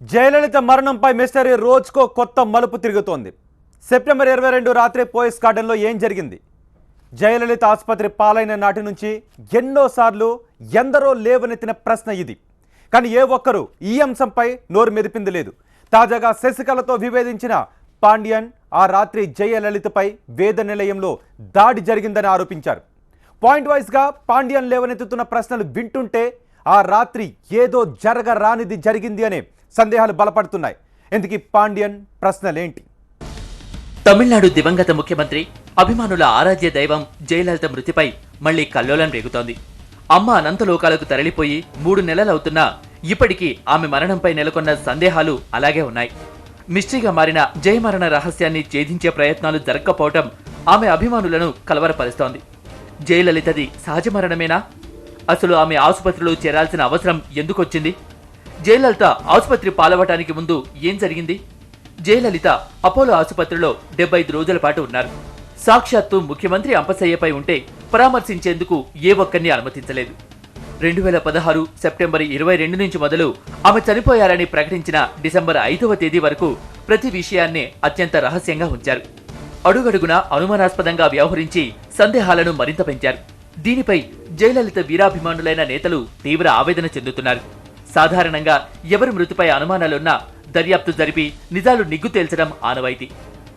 Jayalalithaa మరణంపై mystery రోజుకో కొత్త మలుపు తిరుగుతోంది. సెప్టెంబర్ 22 రాత్రి పోయస్ గార్డెన్లో ఏం జరిగింది? జయలలిత ఆసుపత్రి పాలైన నాటి నుంచి ఎన్నోసార్లు ఎందరో లేవనెత్తిన ప్రశ్న ఇది. కానీ ఏ ఒక్కరూ ఈ అంశంపై నోరు మెదిపింది లేదు. తాజాగా శశికళతో విభేదించిన పాండ్యన్ ఆ రాత్రి జయలలితపై వేద నిలయంలో దాడి జరిగిందని ఆరోపించారు. పాయింట్ వైజ్గా పాండ్యన్ లేవనెత్తుతున్న ప్రశ్నలు వింటుంటే ఆ రాత్రి ఏదో జరగరానిది జరిగింది అనే సందేహాలు బలపడుతున్నాయి. ఎందుకు పాండ్యన్ ప్రశ్నలేంటి? తమిళనాడు దివంగత ముఖ్యమంత్రి, అభిమానుల ఆరాధ్య దైవం జయలలిత మృతిపై మళ్లీ కల్లోలం రేగుతోంది. అమ్మ అనంతలోకాలకు తరలిపోయి 3 నెలలవుతున్నా ఇప్పటికీ ఆమె మరణంపై నెలకొన్న సందేహాలు అలాగే ఉన్నాయి. మిస్టరీగా మారిన జయమరణ రహస్యాన్ని ఛేదించే ప్రయత్నాలు జరగకపోవటం ఆమె అభిమానులను కలవరపరుస్తోంది. జయలలితది సహజ మరణమేనా? అసలు ఆమె ఆసుపత్రిలో చేరాల్సిన అవసరం ఎందుకొచ్చింది? జయలలిత ఆసుపత్రి పాలవటానికి ముందు ఏం జరిగింది? జయలలిత అపోలో ఆసుపత్రిలో 75 రోజుల పాటు ఉన్నారు. సాక్షాత్తు ముఖ్యమంత్రి అంపశయ్యపై ఉంటే పరామర్శించేందుకు ఏ ఒక్కరిని అనుమతించలేదు. 2016 సెప్టెంబర్ 22 నుంచి మొదలు ఆమె చనిపోయారని ప్రకటించిన డిసెంబర్ 5వ తేదీ వరకు ప్రతి విషయాన్ని అత్యంత రహస్యంగా ఉంచారు. అడుగడుగునా అనుమానాస్పదంగా వ్యవహరించి సందేహాలను మరింత పెంచారు. దీనిపై జయలలిత వీరాభిమానులైన నేతలు తీవ్ర ఆవేదన చెందుతున్నారు. సాధారణంగా ఎవరి మృతిపై అనుమానాలున్నా దర్యాప్తు జరిపి నిజాలు నిగ్గు తేల్చడం ఆనవాయితీ.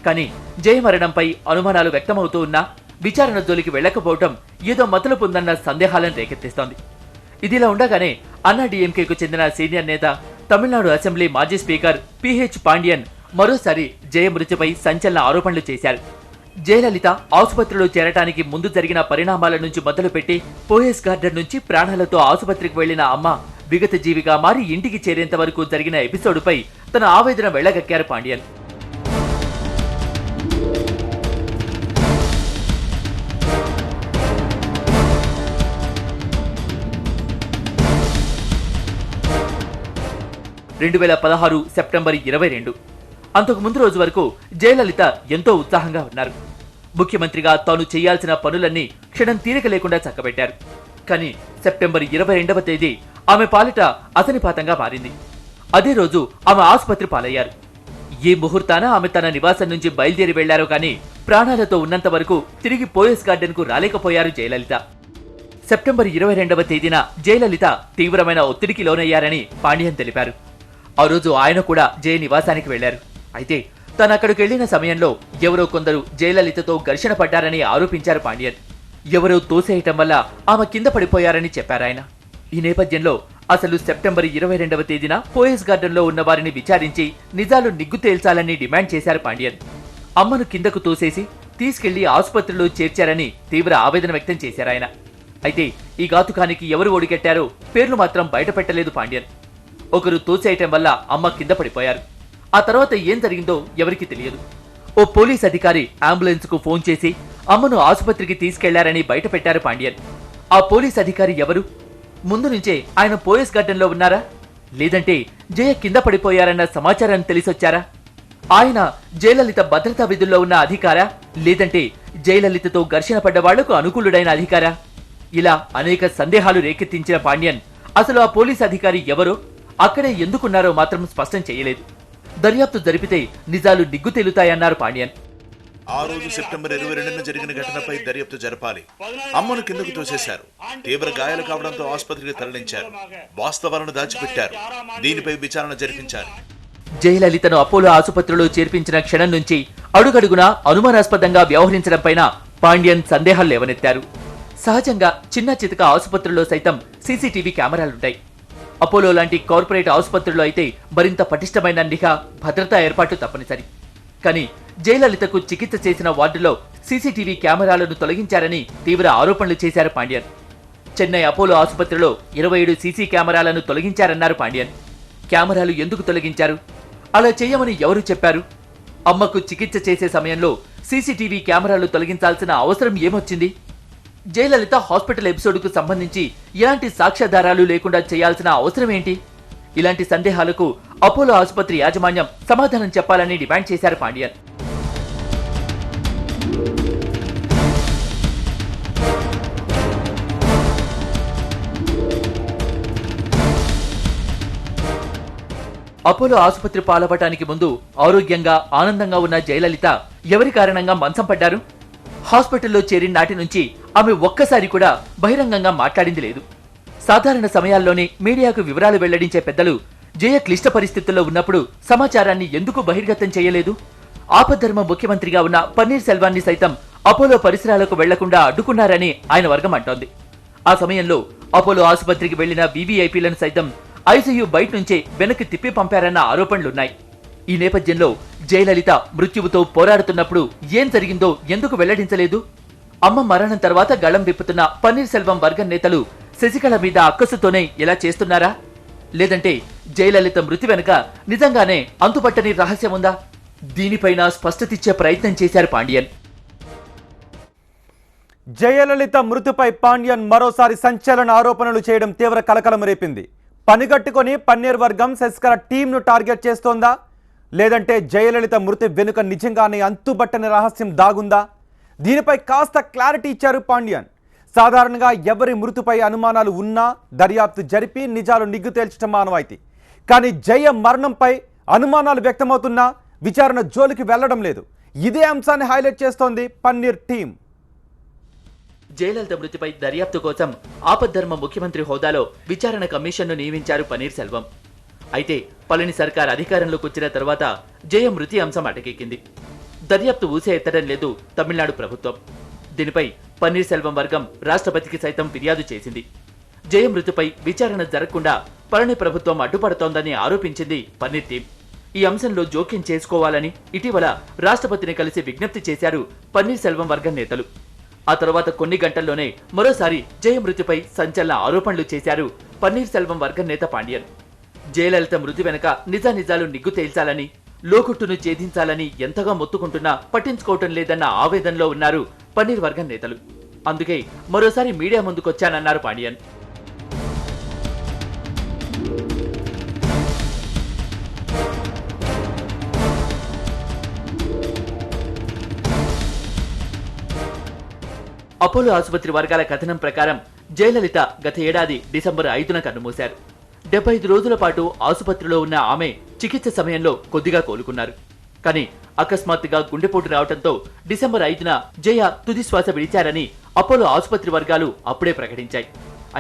కానీ జయమరణంపై అనుమానాలు వ్యక్తమవుతూ ఉన్నా విచారణ జోలికి వెళ్లకపోవటం ఏదో మతలబు ఉందన్న సందేహాలను రేకెత్తిస్తోంది. ఇదిలా ఉండగానే అన్నాడీఎంకేకు చెందిన సీనియర్ నేత, తమిళనాడు అసెంబ్లీ మాజీ స్పీకర్ పిహెచ్ పాండ్యన్ మరోసారి జయ మృతిపై సంచలన ఆరోపణలు చేశారు. జయలలిత ఆసుపత్రిలో చేరటానికి ముందు జరిగిన పరిణామాల నుంచి మొదలుపెట్టి పోయస్ గార్డెన్ నుంచి ప్రాణాలతో ఆసుపత్రికి వెళ్లిన అమ్మ విగత జీవిగా మారి ఇంటికి చేరేంత వరకు జరిగిన ఎపిసోడ్పై తన ఆవేదన వెళ్లగక్కారు పాండ్యన్. సెప్టెంబర్ 22 అంతకు ముందు రోజు వరకు జయలలిత ఎంతో ఉత్సాహంగా ఉన్నారు. ముఖ్యమంత్రిగా తాను చేయాల్సిన పనులన్నీ క్షణం తీరిక లేకుండా చక్కబెట్టారు. కానీ సెప్టెంబర్ 22వ తేదీ ఆమె పాలిట అసనిపాతంగా మారింది. అదే రోజు ఆమె ఆసుపత్రి పాలయ్యారు. ఈ ముహూర్తాన ఆమె తన నివాసం నుంచి బయలుదేరి వెళ్లారో కానీ ప్రాణాలతో ఉన్నంత వరకు తిరిగి పోయస్ గార్డెన్ కు రాలేకపోయారు జయలలిత. సెప్టెంబర్ 22వ తేదీన జయలలిత తీవ్రమైన ఒత్తిడికి లోనయ్యారని పాండ్యన్ తెలిపారు. ఆ రోజు ఆయన కూడా జయ నివాసానికి వెళ్లారు. అయితే తను అక్కడికి వెళ్లిన సమయంలో ఎవరో కొందరు జయలలితతో ఘర్షణ పడ్డారని ఆరోపించారు పాండ్యన్. ఎవరో తోసేయటం వల్ల ఆమె కింద పడిపోయారని చెప్పారాయన. ఈ నేపథ్యంలో అసలు సెప్టెంబర్ 22వ తేదీన పోయస్ గార్డెన్లో ఉన్న వారిని విచారించి నిజాలు నిగ్గు తేల్చాలని డిమాండ్ చేశారు పాండ్యన్. అమ్మను కిందకు తోసేసి తీసుకెళ్లి ఆసుపత్రిలో చేర్చారని తీవ్ర ఆవేదన వ్యక్తం చేశారాయన. అయితే ఈ ఘాతుకానికి ఎవరు ఒడిగట్టారో పేర్లు మాత్రం బయటపెట్టలేదు పాండ్యన్. ఒకరు తోసేయటం వల్ల అమ్మ కింద పడిపోయారు. ఆ తర్వాత ఏం జరిగిందో ఎవరికీ తెలియదు. ఓ పోలీస్ అధికారి అంబులెన్స్ కు ఫోన్ చేసి అమ్మను ఆసుపత్రికి తీసుకెళ్లారని బయటపెట్టారు పాండ్యన్. ఆ పోలీస్ అధికారి ఎవరు? ముందు నుంచే ఆయన పోయస్ గార్డెన్ లో ఉన్నారా? లేదంటే జయ కింద పడిపోయారన్న సమాచారాన్ని తెలిసొచ్చారా? ఆయన జయలలిత భద్రతా విధుల్లో ఉన్న అధికారా? లేదంటే జయలలితతో ఘర్షణ పడ్డ వాళ్లకు అనుకూలుడైన అధికారా? ఇలా అనేక సందేహాలు రేకెత్తించిన పాండ్యన్ అసలు ఆ పోలీస్ అధికారి ఎవరో, అక్కడే ఎందుకున్నారో మాత్రం స్పష్టం చేయలేదు. దర్యాప్తు జరిపితే నిజాలు నిగ్గు తేలుతాయన్నారు పాండ్యన్. ఆ రోజు సెప్టెంబర్ 22న జరిగిన ఘటనపై దర్యాప్తు జరపాలి. అమ్మను కిందకు తోసేశారు. తీవ్ర గాయాలు కావడంతో ఆసుపత్రికి తరలించారు. వాస్తవాలను దాచిపెట్టారు. దీనిపై విచారణ జరిపించారు. జయలలితను అపోలో ఆసుపత్రిలో చేర్పించిన క్షణం నుంచి అడుగడుగునా అనుమానాస్పదంగా వ్యవహరించడంపైన పాండ్యన్ సందేహాలు లేవనెత్తారు. సహజంగా చిన్న చితక ఆసుపత్రుల్లో సైతం సీసీటీవీ కెమెరాలుంటాయి. అపోలో లాంటి కార్పొరేట్ ఆసుపత్రుల్లో అయితే మరింత పటిష్టమైన నిఘా, భద్రతా ఏర్పాట్లు తప్పనిసరి. కానీ జయలలితకు చికిత్స చేసిన వార్డులో సీసీటీవీ కెమెరాలను తొలగించారని తీవ్ర ఆరోపణలు చేశారు పాండ్యన్. చెన్నై అపోలో ఆసుపత్రిలో 27 సీసీ కెమెరాలను తొలగించారన్నారు పాండ్యన్. కెమెరాలు ఎందుకు తొలగించారు? అలా చేయమని ఎవరు చెప్పారు? అమ్మకు చికిత్స చేసే సమయంలో సీసీటీవీ కెమెరాలు తొలగించాల్సిన అవసరం ఏమొచ్చింది? జయలలిత హాస్పిటల్ ఎపిసోడ్కు సంబంధించి ఎలాంటి సాక్ష్యాధారాలు లేకుండా చేయాల్సిన అవసరం ఏంటి? ఇలాంటి సందేహాలకు అపోలో ఆసుపత్రి యాజమాన్యం సమాధానం చెప్పాలని డిమాండ్ చేశారు పాండ్యన్. అపోలో ఆసుపత్రి పాలవటానికి ముందు ఆరోగ్యంగా ఆనందంగా ఉన్న జయలలిత ఎవరి కారణంగా మంచం పడ్డారు? హాస్పిటల్లో చేరిన నాటి నుంచి ఆమె ఒక్కసారి కూడా బహిరంగంగా మాట్లాడింది లేదు. సాధారణ సమయాల్లోనే మీడియాకు వివరాలు వెల్లడించే పెద్దలు జయ క్లిష్ట పరిస్థితుల్లో ఉన్నప్పుడు సమాచారాన్ని ఎందుకు బహిర్గతం చేయలేదు? ఆపద్ధర్మ ముఖ్యమంత్రిగా ఉన్న పన్నీర్ సెల్వాన్ని సైతం అపోలో పరిసరాలకు వెళ్లకుండా అడ్డుకున్నారని ఆయన వర్గం అంటోంది. ఆ సమయంలో అపోలో ఆసుపత్రికి వెళ్లిన వీవీఐపీలను సైతం ఐసీయూ బయట నుంచే వెనక్కి తిప్పి పంపారన్న ఆరోపణలున్నాయి. ఈ నేపథ్యంలో జయలలిత మృత్యువుతో పోరాడుతున్నప్పుడు ఏం జరిగిందో ఎందుకు వెల్లడించలేదు? అమ్మ మరణం తర్వాత గళం విప్పుతున్న పన్నీర్ సెల్వం వర్గం నేతలు శశికళ మీద అక్కసుతోనే ఇలా చేస్తున్నారా? లేదంటే జయలలిత మృతి వెనుక నిజంగానే అంతుపట్టని రహస్యం ఉందా? దీనిపైన స్పష్టతిచ్చే ప్రయత్నం చేశారు పాండ్యన్. జయలలిత మృతిపై పాండ్యన్ మరోసారి సంచలన ఆరోపణలు చేయడం తీవ్ర కలకలం రేపింది. పనిగట్టుకొని పన్నీర్ వర్గం శశికళ టీంను టార్గెట్ చేస్తోందా? లేదంటే జయలలిత మృతి వెనుక నిజంగానే అంతుబట్టని రహస్యం దాగుందా? దీనిపై కాస్త క్లారిటీ ఇచ్చారు పాండ్యన్. సాధారణంగా ఎవరి మృతిపై అనుమానాలు ఉన్నా దర్యాప్తు జరిపి నిజాలు నిగ్గు తేల్చడం ఆనవాయితీ. కానీ జయ మరణంపై అనుమానాలు వ్యక్తమవుతున్నా విచారణ జోలికి వెళ్లడం లేదు. ఇదే అంశాన్ని హైలైట్ చేస్తోంది పన్నీర్ టీం. జయలలిత మృతిపై దర్యాప్తు కోసం ఆపద్ధర్మ ముఖ్యమంత్రి హోదాలో విచారణ కమిషన్ను నియమించారు పన్నీర్ సెల్వం. అయితే పళని సర్కార్ అధికారంలోకి వచ్చిన తర్వాత జయ మృతి అంశం అటకెక్కింది. దర్యాప్తు ఊసే ఎత్తడం లేదు తమిళనాడు ప్రభుత్వం. దీనిపై పన్నీర్ సెల్వం వర్గం రాష్ట్రపతికి సైతం ఫిర్యాదు చేసింది. జయ మృతిపై విచారణ జరగకుండా పళని ప్రభుత్వం అడ్డుపడుతోందని ఆరోపించింది పన్నీర్ టీం. ఈ అంశంలో జోక్యం చేసుకోవాలని ఇటీవల రాష్ట్రపతిని కలిసి విజ్ఞప్తి చేశారు పన్నీర్ సెల్వం వర్గం నేతలు. ఆ తర్వాత కొన్ని గంటల్లోనే మరోసారి జయ మృతిపై సంచలన ఆరోపణలు చేశారు పన్నీర్ సెల్వం వర్గం నేత పాండ్యన్. జయలలిత మృతి వెనక నిజానిజాలు నిగ్గు తేల్చాలని, లోకుట్టును ఛేదించాలని ఎంతగా మొత్తుకుంటున్నా పట్టించుకోవటం లేదన్న ఆవేదనలో ఉన్నారు పన్నీర్ వర్గం నేతలు. అందుకే మరోసారి మీడియా ముందుకొచ్చానన్నారు పాండ్యన్. అపోలో ఆసుపత్రి వర్గాల కథనం ప్రకారం జయలలిత గత ఏడాది డిసెంబర్ 5న కన్నుమూశారు. 75 రోజుల పాటు ఆసుపత్రిలో ఉన్న ఆమె చికిత్స సమయంలో కొద్దిగా కోలుకున్నారు. కానీ అకస్మాత్తుగా గుండెపోటు రావడంతో డిసెంబర్ 5న జయ తుది శ్వాస విడిచారని అపోలో ఆసుపత్రి వర్గాలు అప్పుడే ప్రకటించాయి.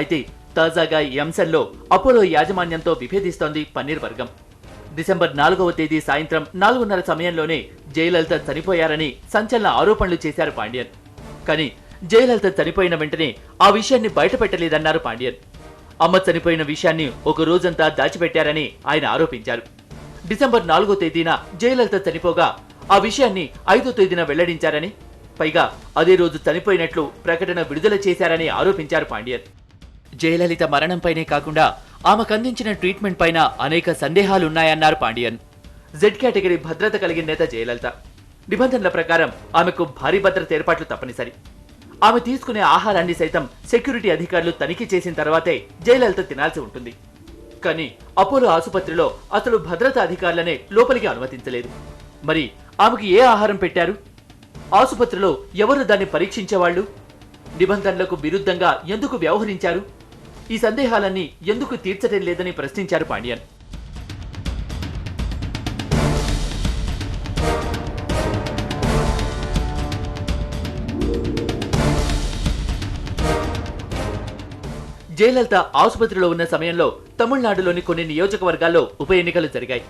అయితే తాజాగా ఈ అంశంలో అపోలో యాజమాన్యంతో విభేదిస్తోంది పన్నీర్ వర్గం. డిసెంబర్ 4వ తేదీ సాయంత్రం 4:30 సమయంలోనే జయలలిత చనిపోయారని సంచలన ఆరోపణలు చేశారు పాండ్యన్. కానీ జయలలిత చనిపోయిన వెంటనే ఆ విషయాన్ని బయటపెట్టలేదన్నారు పాండ్యన్. అమ్మ చనిపోయిన విషయాన్ని ఒక రోజంతా దాచిపెట్టారని ఆయన ఆరోపించారు. డిసెంబర్ 4వ తేదీన జయలలిత చనిపోగా ఆ విషయాన్ని 5వ తేదీన వెల్లడించారని, పైగా అదే రోజు చనిపోయినట్లు ప్రకటన విడుదల చేశారని ఆరోపించారు పాండ్యన్. జయలలిత మరణంపైనే కాకుండా ఆమెకు అందించిన ట్రీట్మెంట్ పైన అనేక సందేహాలున్నాయన్నారు పాండ్యన్. జెడ్ కేటగిరీ భద్రత కలిగిన నేత జయలలిత. నిబంధనల ప్రకారం ఆమెకు భారీ భద్రత ఏర్పాట్లు తప్పనిసరి. ఆమె తీసుకునే ఆహారాన్ని సైతం సెక్యూరిటీ అధికారులు తనిఖీ చేసిన తర్వాతే జయలలిత తినాల్సి ఉంటుంది. కానీ అపోలో ఆసుపత్రిలో అసలు భద్రతా అధికారులనే లోపలికి అనుమతించలేదు. మరి ఆమెకు ఏ ఆహారం పెట్టారు? ఆసుపత్రిలో ఎవరు దాన్ని పరీక్షించేవాళ్లు? నిబంధనలకు విరుద్ధంగా ఎందుకు వ్యవహరించారు? ఈ సందేహాలన్నీ ఎందుకు తీర్చడం లేదని ప్రశ్నించారు పాండ్యన్. జయలలిత ఆసుపత్రిలో ఉన్న సమయంలో తమిళనాడులోని కొన్ని నియోజకవర్గాల్లో ఉప ఎన్నికలు జరిగాయి.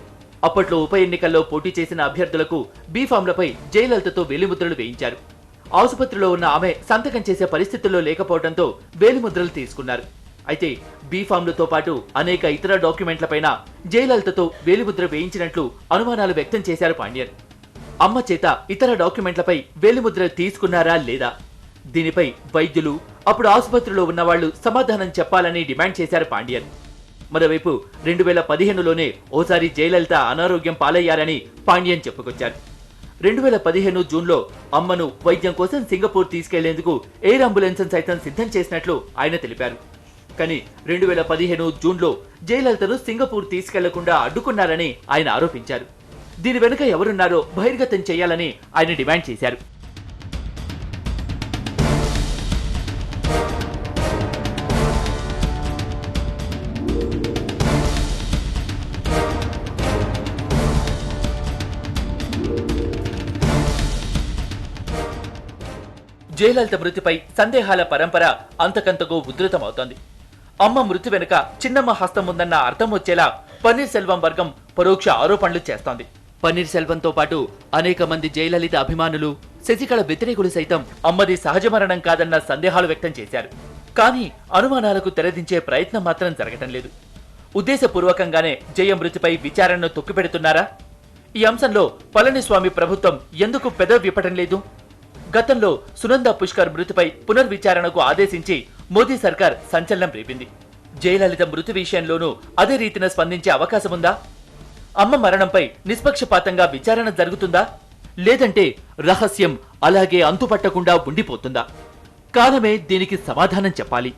అప్పట్లో ఉప ఎన్నికల్లో పోటీ చేసిన అభ్యర్థులకు బీఫామ్లపై జయలలితతో వేలిముద్రలు వేయించారు. ఆసుపత్రిలో ఉన్న ఆమె సంతకం చేసే పరిస్థితుల్లో లేకపోవడంతో వేలిముద్రలు తీసుకున్నారు. అయితే బీఫామ్లతో పాటు అనేక ఇతర డాక్యుమెంట్లపైన జయలలితతో వేలిముద్ర వేయించినట్లు అనుమానాలు వ్యక్తం చేశారు పాండ్యన్. అమ్మ చేత ఇతర డాక్యుమెంట్లపై వేలిముద్ర తీసుకున్నారా లేదా? దీనిపై వైద్యులు, అప్పుడు ఆసుపత్రిలో ఉన్నవాళ్లు సమాధానం చెప్పాలని డిమాండ్ చేశారు పాండ్యన్. మరోవైపు 2015లోనే ఓసారి జయలలిత అనారోగ్యం పాలయ్యారని పాండ్యన్ చెప్పుకొచ్చారు. 2015 జూన్లో అమ్మను వైద్యం కోసం సింగపూర్ తీసుకెళ్లేందుకు ఎయిర్ అంబులెన్స్ సైతం సిద్ధం చేసినట్లు ఆయన తెలిపారు. కానీ 2015 జూన్లో జయలలితను సింగపూర్ తీసుకెళ్లకుండా అడ్డుకున్నారని ఆయన ఆరోపించారు. దీని వెనుక ఎవరున్నారో బహిర్గతం చేయాలని ఆయన డిమాండ్ చేశారు. జయలలిత మృతిపై సందేహాల పరంపర అంతకంతకు ఉధృతమవుతోంది. అమ్మ మృతి వెనుక చిన్నమ్మ హస్తం ఉందన్న అర్థం వచ్చేలా పన్నీర్ సెల్వం వర్గం పరోక్ష ఆరోపణలు చేస్తోంది. పన్నీర్ సెల్వంతో పాటు అనేక మంది జయలలిత అభిమానులు, శశికళ వ్యతిరేకులు సైతం అమ్మది సహజ మరణం కాదన్న సందేహాలు వ్యక్తం చేశారు. కానీ అనుమానాలకు తెరదించే ప్రయత్నం మాత్రం జరగటం లేదు. ఉద్దేశపూర్వకంగానే జయ మృతిపై విచారణను తొక్కిపెడుతున్నారా? ఈ అంశంలో పళనిస్వామి ప్రభుత్వం ఎందుకు పెదవి విప్పటం లేదు? గతంలో సునంద పుష్కర్ మృతిపై పునర్విచారణకు ఆదేశించి మోదీ సర్కార్ సంచలనం రేపింది. జయలలిత మృతి విషయంలోనూ అదే రీతిన స్పందించే అవకాశముందా? అమ్మ మరణంపై నిష్పక్షపాతంగా విచారణ జరుగుతుందా? లేదంటే రహస్యం అలాగే అంతుపట్టకుండా ఉండిపోతుందా? కాలమే దీనికి సమాధానం చెప్పాలి.